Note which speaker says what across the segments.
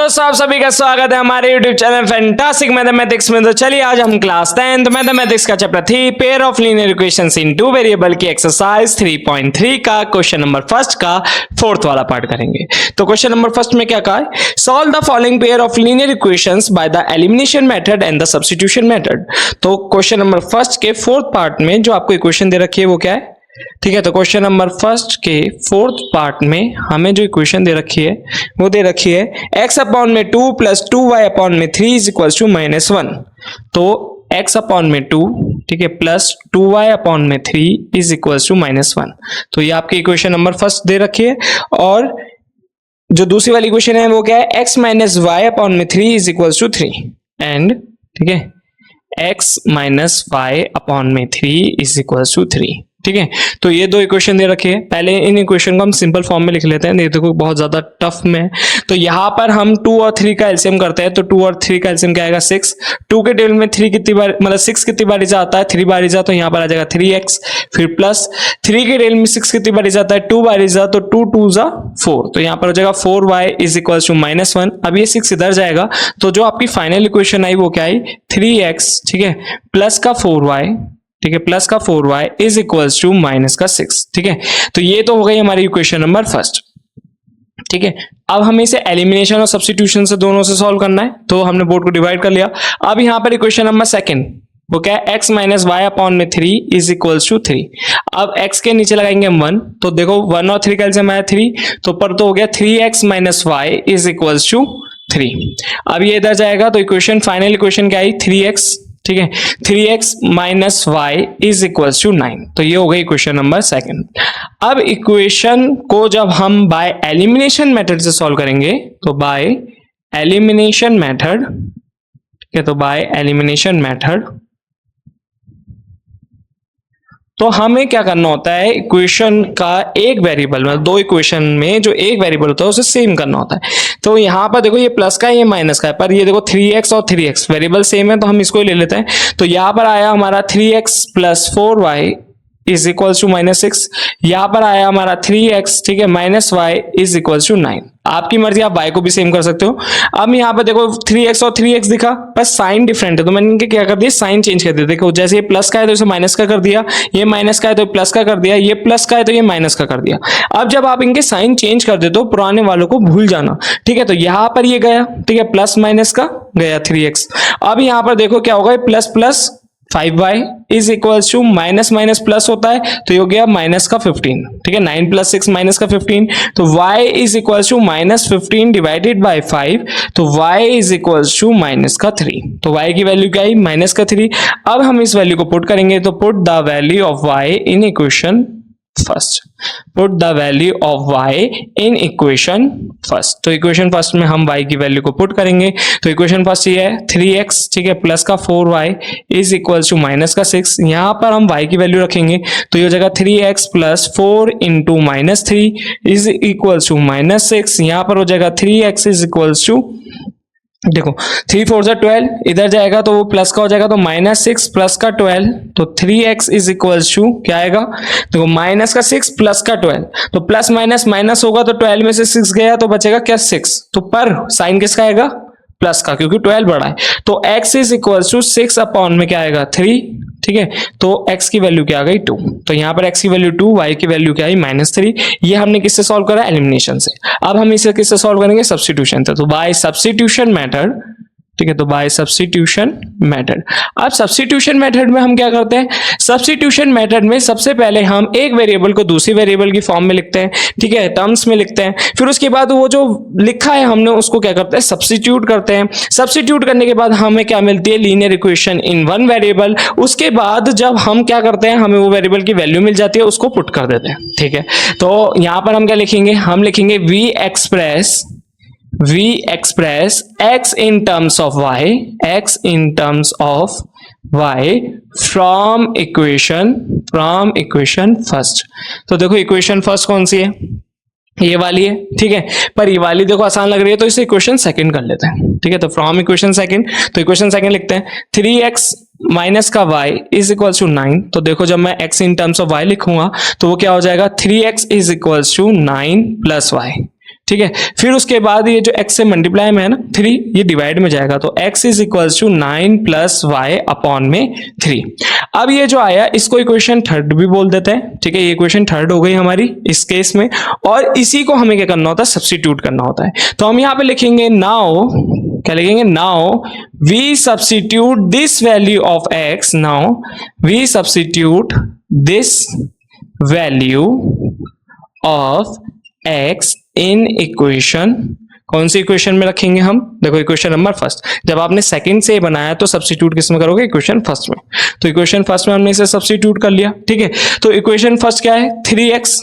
Speaker 1: दोस्तों, आप सभी का स्वागत है हमारे YouTube चैनल फैंटास्टिक मैथमेटिक्स में। तो चलिए आज हम क्लास 10th मैथमेटिक्स का chapter 3 pair of linear equations in two variable की एक्सरसाइज 3.3 का क्वेश्चन नंबर फर्स्ट का फोर्थ वाला पार्ट करेंगे। तो क्वेश्चन नंबर फर्स्ट में क्या कहा है, solve the following pair of linear equations by the elimination method and the substitution method. तो क्वेश्चन नंबर फर्स्ट के फोर्थ पार्ट में जो आपको इक्वेशन दे रखी है वो क्या है, ठीक है। तो क्वेश्चन नंबर फर्स्ट के फोर्थ पार्ट में हमें जो इक्वेशन दे रखी है वो दे रखी है x अपॉन में 2 प्लस 2y अपॉन में 3 इज इक्वल टू -1। तो x अपॉन में 2, ठीक है, प्लस 2y अपॉन में 3 इज इक्वल टू -1। तो ये आपकी इक्वेशन नंबर फर्स्ट दे रखी है। और जो दूसरी वाली इक्वेशन है वो क्या है, x माइनस y अपॉन में 3 इज इक्वल टू 3 एंड, ठीक है, x माइनस y अपॉन में 3 इज इक्वल टू 3, ठीक है। तो ये दो इक्वेशन दे रखे हैं। पहले इन इक्वेशन को हम सिंपल फॉर्म में लिख लेते हैं, देखो बहुत ज्यादा टफ में है। तो यहाँ पर हम 2 और 3 का एलसीएम करते हैं। तो 2 और 3 का एलसीएम क्या आएगा, 6। 2 के टेबल में 3 कितनी बार, मतलब 6 कितनी बार आता है, 3 बार जा, तो यहाँ पर आ जाएगा 3x। फिर प्लस 3 के टेबल में 6 कितनी बार जाता है, 2 बार जा, तो 2 2 जा 4, तो यहाँ पर हो जाएगा 4y इज इक्वल टू -1। अब ये 6 इधर जाएगा, तो जो आपकी फाइनल इक्वेशन आई वो क्या आई, 3x, ठीक है, प्लस का 4y, ठीक है, प्लस का 4y is equals to minus का 6, ठीक है। तो ये तो हो गई हमारी इक्वेशन नंबर फर्स्ट, ठीक है। अब हमें इसे एलिमिनेशन और सब्स्टिट्यूशन से दोनों से सॉल्व करना है, तो हमने बोर्ड को डिवाइड कर लिया। अब यहाँ पर इक्वेशन नंबर सेकंड वो क्या है, x माइनस वाई अपॉन में 3 इज इक्वल्स टू 3। अब x के नीचे लगाएंगे हम 1, तो देखो 1 और 3 का एलसीएम आया 3, तो पर तो हो गया 3x minus Y is equals to 3। अब ये इधर जाएगा, तो इक्वेशन फाइनल इक्वेशन क्या आई, 3x, ठीक है, 3x minus Y is equals to 9। तो ये हो गई इक्वेशन नंबर सेकंड। अब इक्वेशन को जब हम बाय एलिमिनेशन मेथड से सॉल्व करेंगे, तो बाय एलिमिनेशन मेथड, ठीक है, तो बाय एलिमिनेशन मेथड तो हमें क्या करना होता है, इक्वेशन का एक वेरिएबल, मतलब दो इक्वेशन में जो एक वेरिएबल होता है उसे सेम करना होता है। तो यहाँ पर देखो ये प्लस का है, ये माइनस का है, पर ये देखो 3x और 3x वेरिएबल सेम है, तो हम इसको ही ले लेते हैं। तो यहाँ पर आया हमारा 3x plus 4y is equals to -6। यहाँ पर आया हमारा 3x, ठीक है, minus Y is equals to 9। आपकी मर्जी, आप y को भी सेम कर सकते हो। अब यहाँ पर देखो 3x और 3x दिखा, पर साइन डिफरेंट है, तो मैंने इनके क्या कर दिया, साइन चेंज कर दिया। देखो जैसे ये प्लस का है तो इसे माइनस का कर दिया, ये माइनस का है तो प्लस का कर दिया, ये प्लस का है तो ये माइनस का कर दिया। अब जब आप इनके साइन चेंज कर देते हो, पुराने वालों को भूल जाना, ठीक है। तो यहाँ पर ये गया, ठीक है, प्लस माइनस का गया 3x। अब यहाँ पर देखो क्या होगा, plus plus 5y is equals to minus minus plus होता है, तो ये हो गया माइनस का 15, ठीक है, 9 प्लस 6 माइनस का 15। तो y is equals to -15 divided by 5, तो y is equals to minus का 3। तो y की वैल्यू क्या आई, माइनस का 3। अब हम इस वैल्यू को पुट करेंगे, तो put the value of y in equation first, put the value of y in equation first. तो इक्वेशन फर्स्ट में हम y की वैल्यू को पुट करेंगे। तो इक्वेशन फर्स्ट ये है 3x, ठीक है, प्लस का 4y is equals to minus का 6। यहाँ पर हम y की वैल्यू रखेंगे, तो ये हो जाएगा 3x plus 4 into -3 is equals to -6। यहाँ पर हो जाएगा 3x इज इक्वल्स टू, देखो 3 4 जा 12, इधर जाएगा तो वो प्लस का हो जाएगा, तो -6 प्लस का 12, तो 3x इज इक्वल्स टू क्या आएगा, देखो माइनस का 6 प्लस का 12, तो प्लस माइनस माइनस होगा, तो 12 में से 6 गया तो बचेगा क्या, 6। तो पर साइन किसका आएगा, प्लस का, क्योंकि 12 बड़ा है। तो x is equals to 6 upon में क्या आएगा 3, ठीक है। तो x की वैल्यू क्या आ गई 2। तो यहाँ पर x की वैल्यू 2, y की वैल्यू क्या आई -3। ये हमने किससे सॉल्व करा, एलिमिनेशन से। अब हम इसे किससे सॉल्व करेंगे, सब्स्टिट्यूशन से। तो बाय सब्स्टिट्यूशन मेथड, ठीक है, तो बाय सब्स्टिट्यूशन मेथड। अब सब्स्टिट्यूशन मेथड में हम क्या करते हैं, सब्स्टिट्यूशन मेथड में सबसे पहले हम एक वेरिएबल को दूसरी वेरिएबल की फॉर्म में लिखते हैं, ठीक है, टर्म्स में लिखते हैं। फिर उसके बाद वो जो लिखा है हमने उसको क्या करते हैं, सब्स्टिट्यूट करते हैं। सब्स्टिट्यूट करने के बाद हमें क्या मिलती है, linear equation in one variable. उसके बाद जब हम क्या करते हैं, हमें वो वेरिएबल की वैल्यू मिल जाती है, उसको पुट कर देते हैं, ठीक है। तो यहाँ पर हम क्या लिखेंगे, हम लिखेंगे we express x in terms of y from equation first। तो देखो इक्वेशन फर्स्ट कौन सी है, ये वाली है, ठीक है, पर ये वाली देखो आसान लग रही है, तो इसे इक्वेशन सेकंड कर लेते हैं, ठीक है। तो फ्रॉम इक्वेशन सेकंड, तो इक्वेशन सेकंड लिखते हैं 3x माइनस का y इज इक्वल्स टू 9। तो देखो जब मैं x in terms of y लिखूंगा तो वो क्या हो जाएगा, 3x is equals to 9 plus y, ठीक है। फिर उसके बाद ये जो x से मल्टीप्लाई में है ना 3, ये डिवाइड में जाएगा, तो x is equals to 9 plus Y upon में 3। अब ये जो आया इसको इक्वेशन थर्ड भी बोल देते हैं, ठीक है। ये इक्वेशन थर्ड हो गई हमारी इस केस में, और इसी को हमें क्या करना होता है, सब्स्टिट्यूट करना होता है। तो हम यहाँ पे लिखेंगे नाउ, क्या लिखेंगे, now we substitute this value of x, now we substitute this value of x in equation, कौन सी इक्वेशन में रखेंगे हम, देखो इक्वेशन नंबर फर्स्ट। जब आपने सेकंड से बनाया तो सब्स्टिट्यूट किस में करोगे, इक्वेशन फर्स्ट में। तो इक्वेशन फर्स्ट में हमने इसे सब्स्टिट्यूट कर लिया, ठीक है। तो इक्वेशन फर्स्ट क्या है, 3x,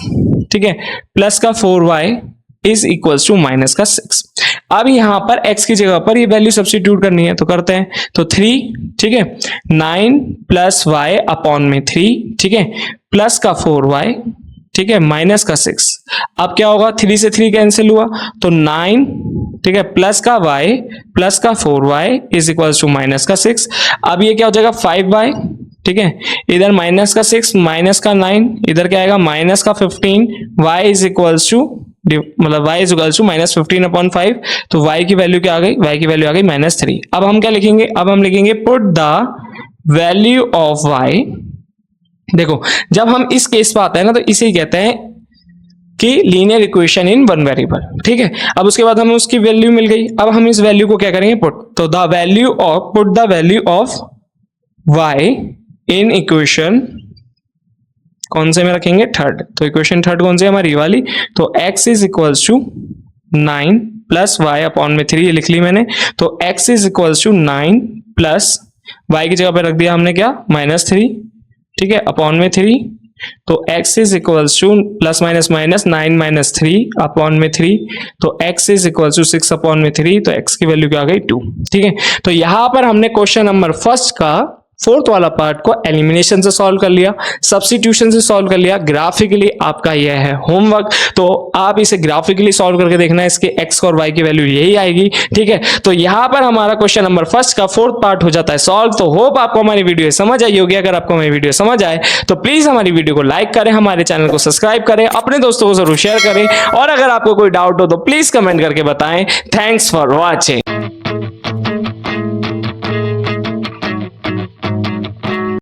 Speaker 1: ठीक है, प्लस का 4y is equals to minus का 6। अब यहां पर x की जगह पर ये वैल्यू सब्स्टिट्यूट करनी है, तो करते हैं। तो 3, ठीक है, 9 प्लस y अपॉन में 3, ठीक है, प्लस का 4y, ठीक है, माइनस का 6। अब क्या होगा, 3 से 3 कैंसिल हुआ, तो 9, ठीक है, प्लस का y प्लस का 4y is equals to minus का 6। अब ये क्या हो जाएगा 5y, ठीक है, इधर माइनस का 6 माइनस का 9, इधर क्या आएगा माइनस का 15, y इज इक्वल्स टू, मतलब y is equals to minus 15 upon 5। तो y की वैल्यू क्या आ गई, y की वैल्यू आ गई -3। अब हम क्या लिखेंगे, अब हम लिखेंगे put the value of y। देखो जब हम इस केस पे आते हैं ना, तो इसे ही कहते हैं कि linear equation in one variable, ठीक है। अब उसके बाद हमें उसकी वैल्यू मिल गई, अब हम इस वैल्यू को क्या करेंगे, पुट। तो the value of, put the value of y in equation, कौन से में रखेंगे, थर्ड। तो इक्वेशन थर्ड कौन सी है, हमारी वाली। तो x is equals to 9 plus y upon में 3, ये लिख ली मैंने। तो x is equals to 9 plus y की जगह पे रख दिया हमने क्या, -3, ठीक है, अपॉन में 3। तो x is equals to plus minus minus 9 minus 3 upon में 3, तो x is equals to 6 upon में 3, तो x की वैल्यू क्या आ गई 2, ठीक है। तो यहां पर हमने क्वेश्चन नंबर फर्स्ट का फोर्थ वाला पार्ट को एलिमिनेशन से सॉल्व कर लिया, सब्स्टिट्यूशन से सॉल्व कर लिया। ग्राफिकली आपका यह है होमवर्क, तो आप इसे ग्राफिकली सॉल्व करके देखना, इसके x और y की वैल्यू यही आएगी, ठीक है। तो यहां पर हमारा क्वेश्चन नंबर फर्स्ट का फोर्थ पार्ट हो जाता है सॉल्व। तो होप आपको हमारी वीडियो समझ आई होगी। अगर आपको हमारी वीडियो समझ आए तो प्लीज हमारी वीडियो को लाइक करें, हमारे चैनल को सब्सक्राइब करें, अपने दोस्तों को जरूर शेयर करें, और अगर आपको कोई डाउट हो तो प्लीज कमेंट करके बताएं। Thanks for watching.